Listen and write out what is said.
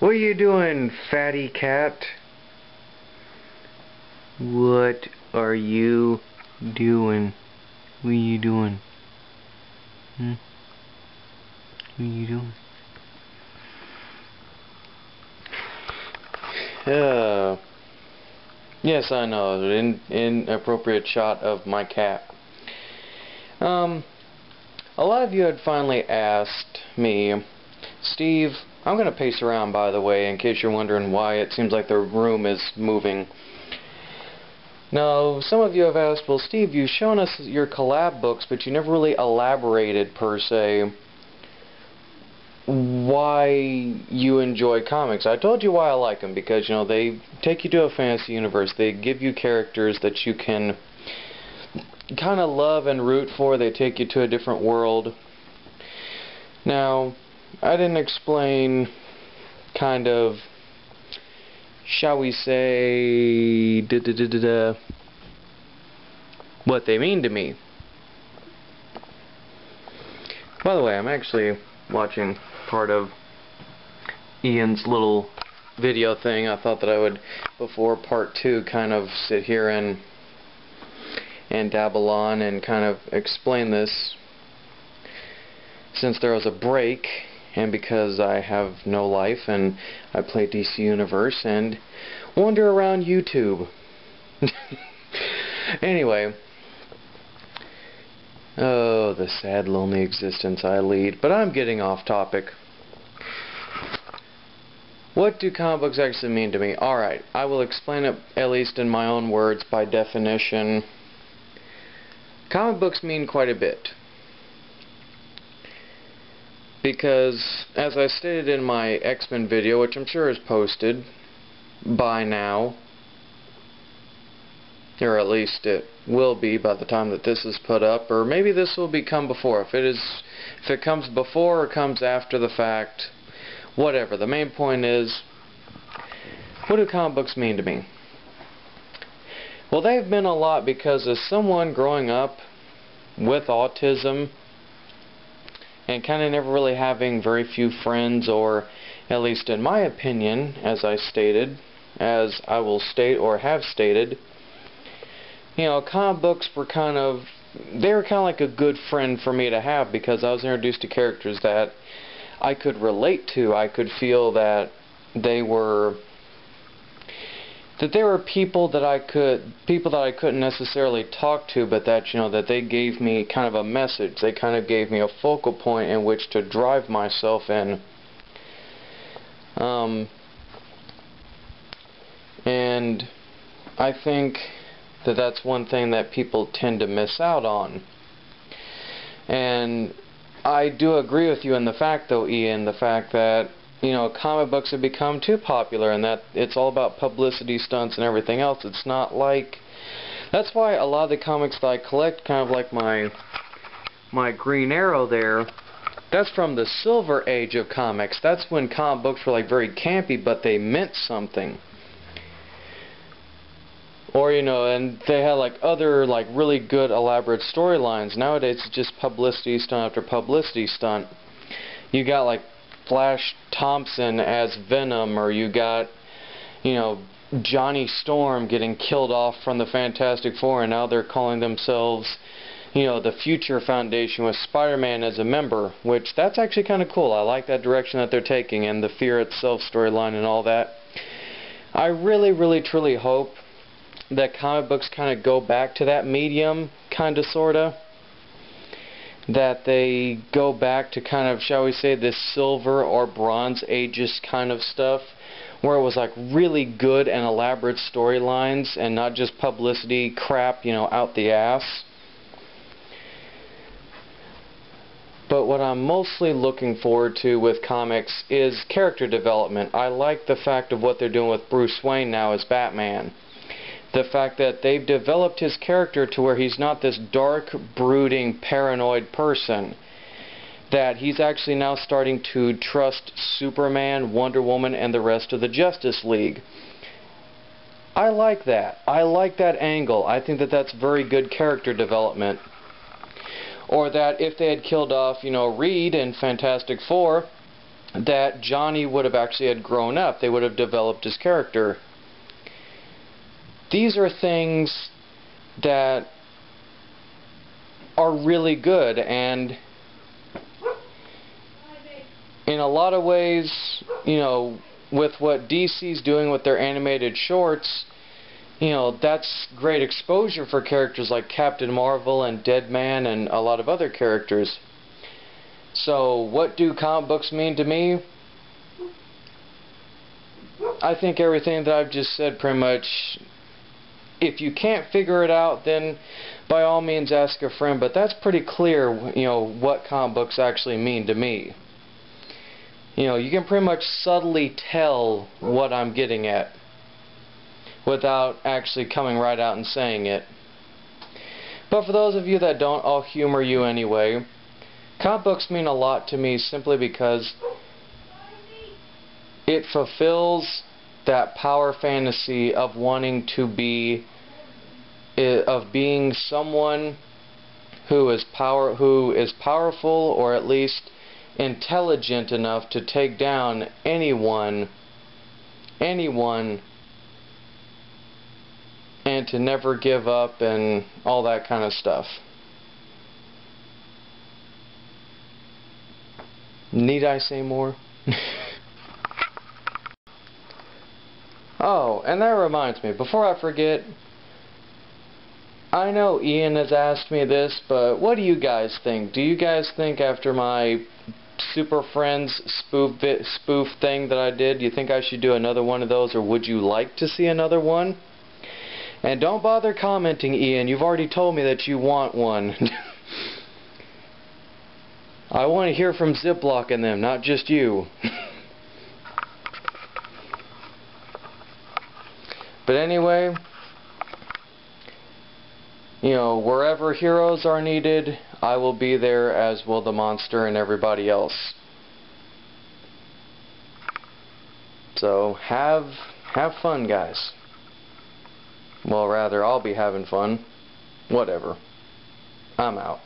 What are you doing, fatty cat? What are you doing? What are you doing? What are you doing? Yes, I know. An inappropriate shot of my cat. A lot of you had finally asked me, Steve, I'm going to pace around, by the way, in case you're wondering why it seems like the room is moving. Now, some of you have asked, well, Steve, you've shown us your collab books, but you never really elaborated, per se, why you enjoy comics. I told you why I like them, because, you know, they take you to a fantasy universe. They give you characters that you can kind of love and root for. They take you to a different world. Now, I didn't explain kind of, shall we say, what they mean to me. By the way, I'm actually watching part of Ian's little video thing. I thought that I would, before part 2, kind of sit here and dabble on and kind of explain this, since there was a break and because I have no life and I play DC Universe and wander around YouTube. Anyway, oh, the sad, lonely existence I lead. But I'm getting off topic. What do comic books actually mean to me? Alright, I will explain it at least in my own words by definition. Comic books mean quite a bit. Because, as I stated in my X-Men video, which I'm sure is posted by now, or at least it will be by the time that this is put up, or maybe this will become before. If it comes before or comes after the fact, whatever. The main point is, what do comic books mean to me? Well, they've been a lot, because as someone growing up with autism and kind of never really having very few friends, or at least in my opinion, as I stated, as I will state or have stated, you know, comic books were they were kind of like a good friend for me to have, because I was introduced to characters that I could relate to. I could feel that they were people that I couldn't necessarily talk to, but that, you know, that they gave me kind of a message. They kind of gave me a focal point in which to drive myself in. And I think that that's one thing that people tend to miss out on. And I do agree with you in the fact, though, Ian, the fact that, you know, comic books have become too popular, and that it's all about publicity stunts and everything else. It's not like... That's why a lot of the comics that I collect, kind of like my Green Arrow there, that's from the Silver Age of comics. That's when comic books were like very campy, but they meant something. Or, you know, and they had like other like really good elaborate storylines. Nowadays it's just publicity stunt after publicity stunt. You got like Flash Thompson as Venom, or you got, you know, Johnny Storm getting killed off from the Fantastic Four, and now they're calling themselves, you know, the Future Foundation with Spider-Man as a member, which that's actually kind of cool. I like that direction that they're taking, and the Fear Itself storyline and all that. I really, really, truly hope that comic books kind of go back to that medium, kind of, sort of. That they go back to kind of, shall we say, this Silver or Bronze Ages kind of stuff, where it was like really good and elaborate storylines and not just publicity crap, you know, out the ass. But what I'm mostly looking forward to with comics is character development. I like the fact of what they're doing with Bruce Wayne now as Batman. The fact that they've developed his character to where he's not this dark, brooding, paranoid person. That he's actually now starting to trust Superman, Wonder Woman, and the rest of the Justice League. I like that. I like that angle. I think that that's very good character development. Or that if they had killed off, you know, Reed in Fantastic Four, that Johnny would have actually had grown up. They would have developed his character. These are things that are really good, and in a lot of ways, you know, with what DC's doing with their animated shorts, you know, that's great exposure for characters like Captain Marvel and Deadman and a lot of other characters. So, what do comic books mean to me? I think everything that I've just said pretty much. If you can't figure it out, then by all means ask a friend, but that's pretty clear, you know, what comic books actually mean to me. You know, you can pretty much subtly tell what I'm getting at without actually coming right out and saying it. But for those of you that don't, I'll humor you anyway. Comic books mean a lot to me simply because it fulfills that power fantasy of wanting to be, of being someone who is powerful, or at least intelligent enough to take down anyone, and to never give up and all that kind of stuff. Need I say more? Oh, and that reminds me, before I forget, I know Ian has asked me this, but what do you guys think? Do you guys think after my Super Friends spoof thing that I did, do you think I should do another one of those, or would you like to see another one? And don't bother commenting, Ian, you've already told me that you want one. I want to hear from Ziploc and them, not just you. But anyway, you know, wherever heroes are needed, I will be there, as will the monster and everybody else. So have fun, guys. Well, rather, I'll be having fun. Whatever. I'm out.